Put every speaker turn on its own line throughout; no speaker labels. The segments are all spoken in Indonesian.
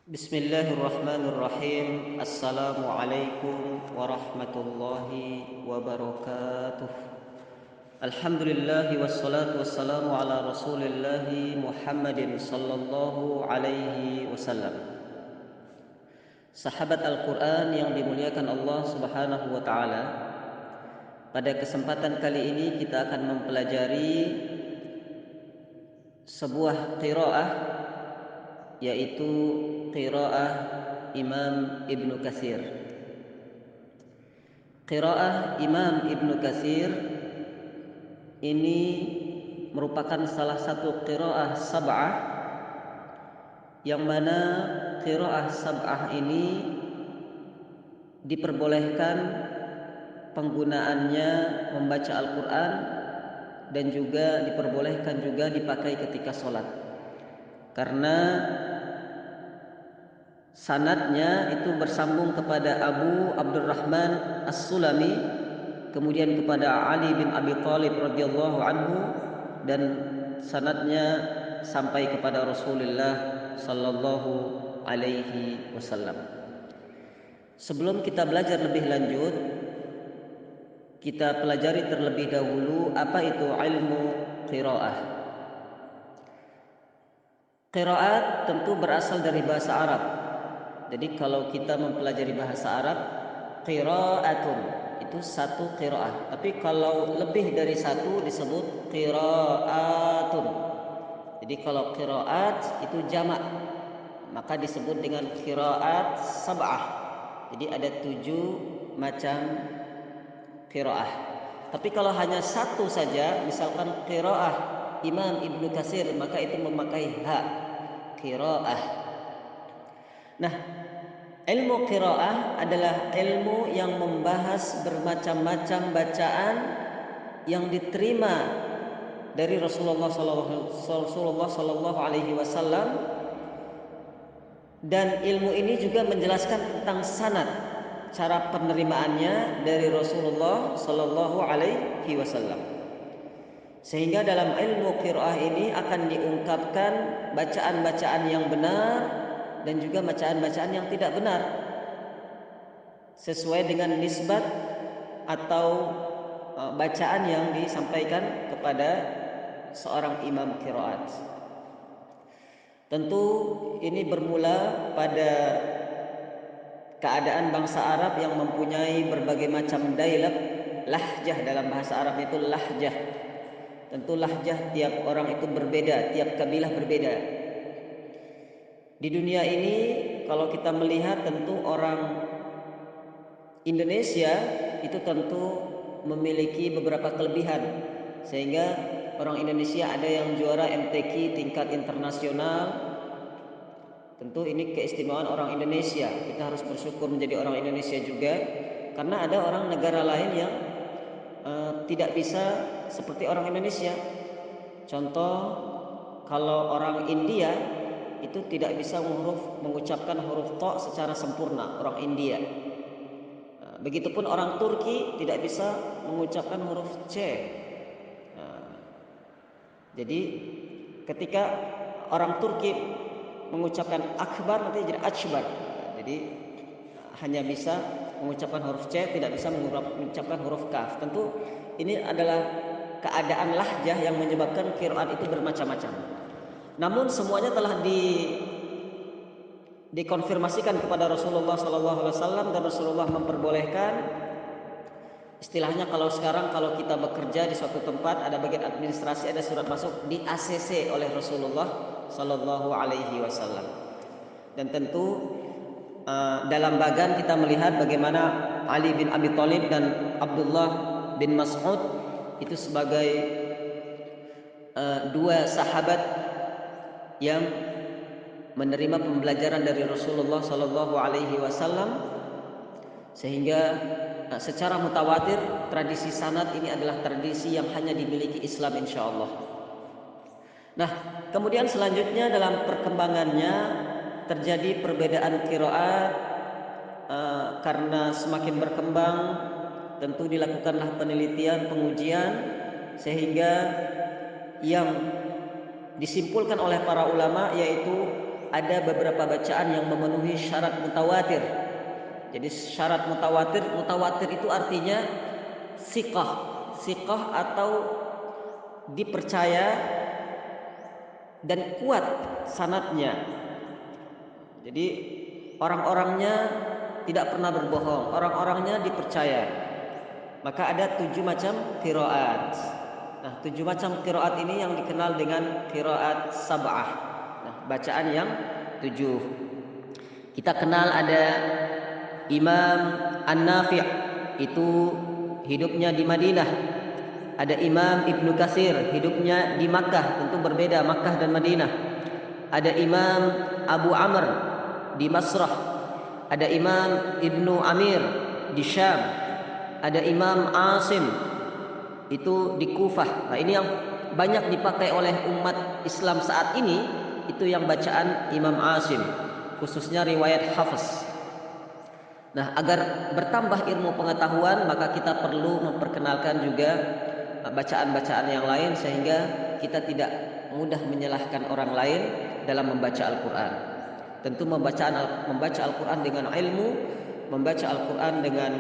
Bismillahirrahmanirrahim. Assalamualaikum warahmatullahi wabarakatuh. Alhamdulillah wassalatu wassalamu ala Rasulillahi Muhammadin sallallahu alaihi wasallam. Sahabat Al-Qur'an yang dimuliakan Allah Subhanahu wa taala, pada kesempatan kali ini kita akan mempelajari sebuah qiraah, yaitu qiraah Imam Ibnu Katsir. Qiraah Imam Ibnu Katsir ini merupakan salah satu qiraah sab'ah, yang mana qiraah sab'ah ini diperbolehkan penggunaannya membaca Al-Quran, dan juga diperbolehkan juga dipakai ketika sholat, karena sanadnya itu bersambung kepada Abu Abdurrahman As-Sulami, kemudian kepada Ali bin Abi Thalib radhiyallahu anhu, dan sanadnya sampai kepada Rasulullah sallallahu alaihi wasallam. Sebelum kita belajar lebih lanjut, kita pelajari terlebih dahulu apa itu ilmu qiraah. Qiraat tentu berasal dari bahasa Arab. Jadi kalau kita mempelajari bahasa Arab, qiraatun itu satu qiraah. Tapi kalau lebih dari satu disebut qiraatun. Jadi kalau qiraat itu jamak, maka disebut dengan qiraat sab'ah. Jadi ada 7 macam qiraah. Tapi kalau hanya satu saja, misalkan qiraah Imam Ibnu Katsir, maka itu memakai ha, qiraah. Nah, ilmu qiraah adalah ilmu yang membahas bermacam-macam bacaan yang diterima dari Rasulullah Sallallahu Alaihi Wasallam, dan ilmu ini juga menjelaskan tentang sanad, cara penerimaannya dari Rasulullah Sallallahu Alaihi Wasallam. Sehingga dalam ilmu qiraah ini akan diungkapkan bacaan-bacaan yang benar dan juga bacaan-bacaan yang tidak benar, sesuai dengan nisbat atau bacaan yang disampaikan kepada seorang imam qiraat. Tentu ini bermula pada keadaan bangsa Arab yang mempunyai berbagai macam dialek, lahjah, dalam bahasa Arab itu lahjah. Tentu lahjah tiap orang itu berbeda, tiap kabilah berbeda. Di dunia ini kalau kita melihat, tentu orang Indonesia itu tentu memiliki beberapa kelebihan, sehingga orang Indonesia ada yang juara MTQ tingkat internasional. Tentu ini keistimewaan orang Indonesia. Kita harus bersyukur menjadi orang Indonesia juga, karena ada orang negara lain yang tidak bisa seperti orang Indonesia. Contoh, kalau orang India itu tidak bisa mengucapkan huruf to secara sempurna, orang India. Begitupun orang Turki tidak bisa mengucapkan huruf C. Jadi ketika orang Turki mengucapkan akbar, nanti jadi akbar. Jadi hanya bisa mengucapkan huruf C, tidak bisa mengucapkan huruf kaf. Tentu ini adalah keadaan lahjah yang menyebabkan qiraat itu bermacam-macam. Namun semuanya telah dikonfirmasikan kepada Rasulullah Sallallahu Alaihi Wasallam, dan Rasulullah memperbolehkan. Istilahnya kalau sekarang kalau kita bekerja di suatu tempat, ada bagian administrasi, ada surat masuk, di ACC oleh Rasulullah Sallallahu Alaihi Wasallam. Dan tentu dalam bagan kita melihat bagaimana Ali bin Abi Thalib dan Abdullah bin Mas'ud itu sebagai dua sahabat yang menerima pembelajaran dari Rasulullah Sallallahu Alaihi Wasallam, sehingga secara mutawatir tradisi sanad ini adalah tradisi yang hanya dimiliki Islam, insya Allah. Nah, kemudian selanjutnya dalam perkembangannya terjadi perbedaan qiraat, karena semakin berkembang tentu dilakukanlah penelitian, pengujian, sehingga yang disimpulkan oleh para ulama yaitu ada beberapa bacaan yang memenuhi syarat mutawatir. Jadi syarat mutawatir itu artinya siqah atau dipercaya dan kuat sanadnya. Jadi orang-orangnya tidak pernah berbohong, orang-orangnya dipercaya. Maka ada 7 macam qiraat. Nah, 7 macam qiraat ini yang dikenal dengan qiraat sab'ah. Nah, bacaan yang 7. Kita kenal ada Imam An-Nafi', itu hidupnya di Madinah. Ada Imam Ibnu Katsir, hidupnya di Makkah, tentu berbeda Makkah dan Madinah. Ada Imam Abu Amr di Masrah. Ada Imam Ibnu Amir di Syam. Ada Imam Asim itu di Kufah. Nah, ini yang banyak dipakai oleh umat Islam saat ini, itu yang bacaan Imam Asim, khususnya riwayat Hafiz. Nah, agar bertambah ilmu pengetahuan, maka kita perlu memperkenalkan juga bacaan-bacaan yang lain sehingga kita tidak mudah menyalahkan orang lain dalam membaca Al-Quran. Tentu membaca Al-Quran dengan ilmu, membaca Al-Quran dengan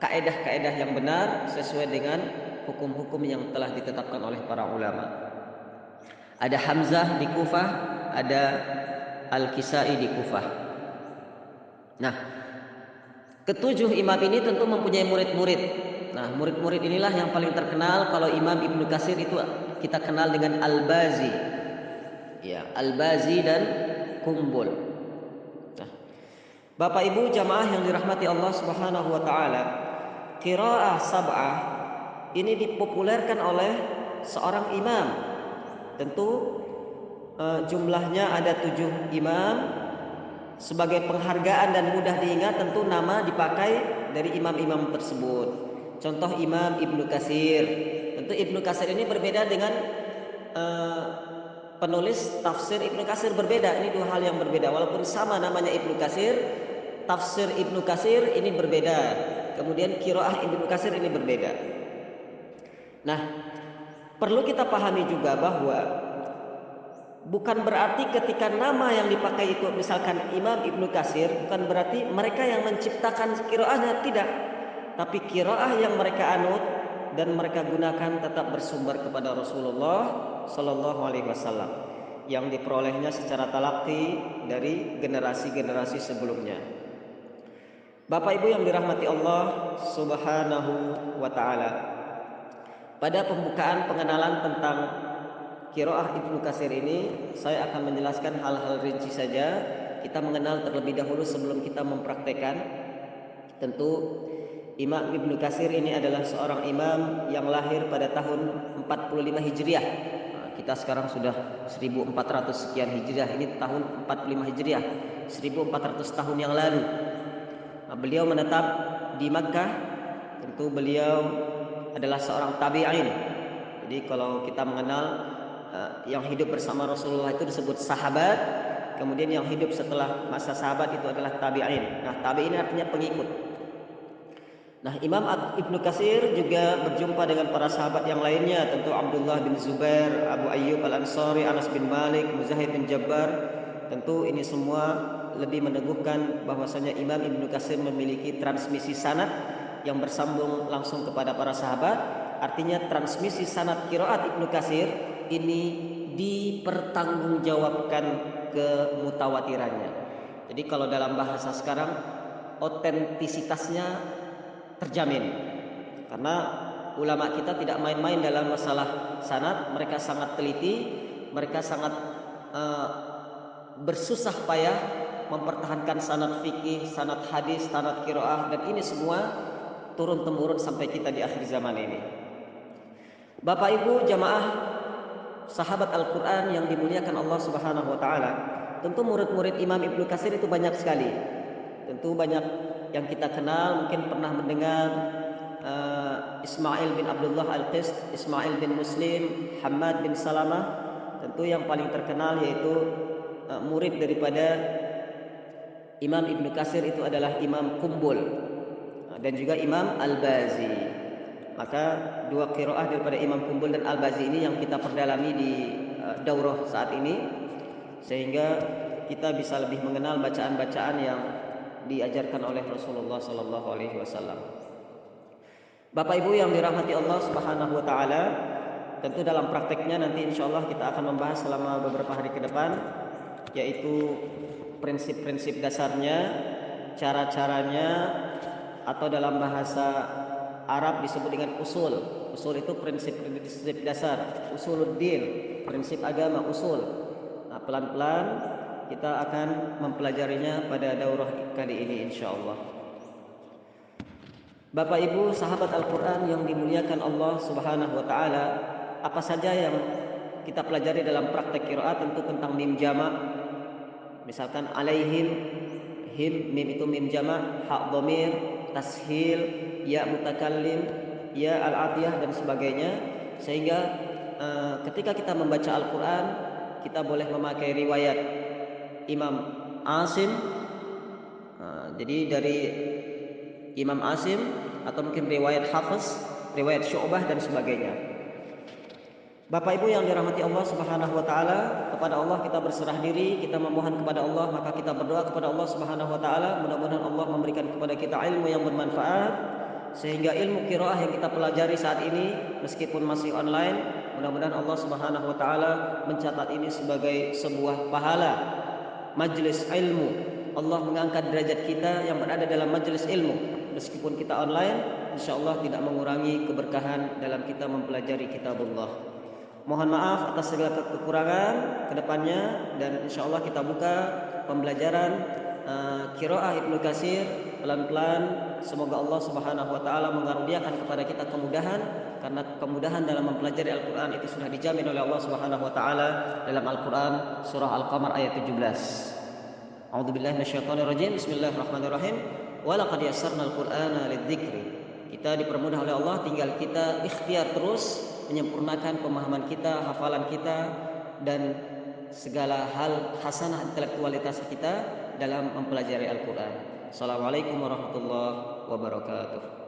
kaedah-kaedah yang benar sesuai dengan hukum-hukum yang telah ditetapkan oleh para ulama. Ada Hamzah di Kufah, ada Al-Kisai di Kufah. Nah, ketujuh imam ini tentu mempunyai murid-murid. Nah, murid-murid inilah yang paling terkenal. Kalau Imam Ibnu Katsir itu kita kenal dengan Al-Bazi. Ya, Al-Bazi dan Kumbul. Nah, Bapak Ibu jamaah yang dirahmati Allah Subhanahu wa taala, qiraah sab'ah ini dipopulerkan oleh seorang imam. Tentu jumlahnya ada 7 imam. Sebagai penghargaan dan mudah diingat, tentu nama dipakai dari imam-imam tersebut. Contoh Imam Ibnu Katsir. Tentu Ibnu Katsir ini berbeda dengan penulis tafsir Ibnu Katsir, berbeda. Ini 2 hal yang berbeda. Walaupun sama namanya Ibnu Katsir, tafsir Ibnu Katsir ini berbeda. Kemudian qiraah Ibnu Katsir ini berbeda. Nah, perlu kita pahami juga bahwa bukan berarti ketika nama yang dipakai itu misalkan Imam Ibnu Katsir, bukan berarti mereka yang menciptakan qiraahnya, tidak. Tapi qiraah yang mereka anut dan mereka gunakan tetap bersumber kepada Rasulullah Sallallahu Alaihi Wasallam yang diperolehnya secara talaqi dari generasi-generasi sebelumnya. Bapak Ibu yang dirahmati Allah Subhanahu wa taala, pada pembukaan pengenalan tentang qiraah Ibnu Katsir ini, saya akan menjelaskan hal-hal rinci saja. Kita mengenal terlebih dahulu sebelum kita mempraktekkan. Tentu Imam Ibnu Katsir ini adalah seorang imam yang lahir pada tahun 45 Hijriah. Nah, kita sekarang sudah 1400 sekian Hijriah, ini tahun 45 Hijriah, 1400 tahun yang lalu. Nah, beliau menetap di Makkah. Tentu beliau adalah seorang tabi'in. Jadi kalau kita mengenal yang hidup bersama Rasulullah itu disebut sahabat. Kemudian yang hidup setelah masa sahabat itu adalah tabi'in. Nah, tabi'in artinya pengikut. Nah, Imam Ibnu Katsir juga berjumpa dengan para sahabat yang lainnya, tentu Abdullah bin Zubair, Abu Ayyub Al-Ansari, Anas bin Malik, Mujahid bin Jabbar. Tentu ini semua lebih meneguhkan bahwasanya Imam Ibnu Katsir memiliki transmisi sanad yang bersambung langsung kepada para sahabat. Artinya transmisi sanad qiraat Ibnu Katsir ini dipertanggungjawabkan kemutawatirannya. Jadi kalau dalam bahasa sekarang, otentisitasnya terjamin. Karena ulama kita tidak main-main dalam masalah sanad. Mereka sangat teliti, mereka sangat bersusah payah mempertahankan sanad fikih, sanad hadis, sanad qiraah, dan ini semua turun temurun sampai kita di akhir zaman ini. Bapak Ibu jamaah sahabat Al-Quran yang dimuliakan Allah Subhanahu wa taala, tentu murid-murid Imam Ibnu Katsir itu banyak sekali. Tentu banyak yang kita kenal, mungkin pernah mendengar Ismail bin Abdullah Al-Qist, Ismail bin Muslim, Hamad bin Salamah. Tentu yang paling terkenal yaitu murid daripada Imam Ibnu Katsir itu adalah Imam Kumbul dan juga Imam Al-Bazi. Maka 2 qiraah daripada Imam Kumbul dan Al-Bazi ini yang kita perdalami di daurah saat ini. sehingga kita bisa lebih mengenal bacaan-bacaan yang diajarkan oleh Rasulullah sallallahu alaihi wasallam. Bapak Ibu yang dirahmati Allah Subhanahu wa taala, tentu dalam prakteknya nanti insyaallah kita akan membahas selama beberapa hari ke depan, yaitu prinsip-prinsip dasarnya, cara-caranya, atau dalam bahasa Arab disebut dengan usul. Usul itu prinsip-prinsip dasar, usuluddin, prinsip agama, usul. Nah, pelan-pelan kita akan mempelajarinya pada daurah kali ini insyaallah. Bapak Ibu sahabat Al-Quran yang dimuliakan Allah Subhanahu wa taala, apa saja yang kita pelajari dalam praktek qiraat tentu tentang mim jamak. Misalkan alaihim, him, mim itu mim jamak, hak dhamir, tashil, ya mutakallim, ya al-atiyah dan sebagainya. Sehingga ketika kita membaca Al-Quran, kita boleh memakai riwayat Imam Asim. Jadi dari Imam Asim, atau mungkin riwayat Hafiz, riwayat Syu'bah dan sebagainya. Bapak Ibu yang dirahmati Allah Subhanahu wa taala, kepada Allah kita berserah diri, kita memohon kepada Allah, maka kita berdoa kepada Allah Subhanahu wa taala, mudah-mudahan Allah memberikan kepada kita ilmu yang bermanfaat, sehingga ilmu qiraah yang kita pelajari saat ini meskipun masih online, mudah-mudahan Allah Subhanahu wa taala mencatat ini sebagai sebuah pahala majlis ilmu. Allah mengangkat derajat kita yang berada dalam majlis ilmu. Meskipun kita online, insyaallah tidak mengurangi keberkahan dalam kita mempelajari kitabullah. Mohon maaf atas segala kekurangan kedepannya, dan insyaallah kita buka pembelajaran qiraah Ibnu Katsir pelan-pelan. Semoga Allah Subhanahu wa taala mengaruniakan kepada kita kemudahan, karena kemudahan dalam mempelajari Al-Qur'an itu sudah dijamin oleh Allah Subhanahu wa taala dalam Al-Qur'an surah Al-Qamar ayat 17. A'udzubillahi minasyaitonirrajim. Bismillahirrahmanirrahim. Wa laqad yassarnal Qur'ana lidzikri. Kita dipermudah oleh Allah, tinggal kita ikhtiar terus menyempurnakan pemahaman kita, hafalan kita, dan segala hal hasanah intelektualitas kita dalam mempelajari Al-Qur'an. Assalamualaikum warahmatullahi wabarakatuh.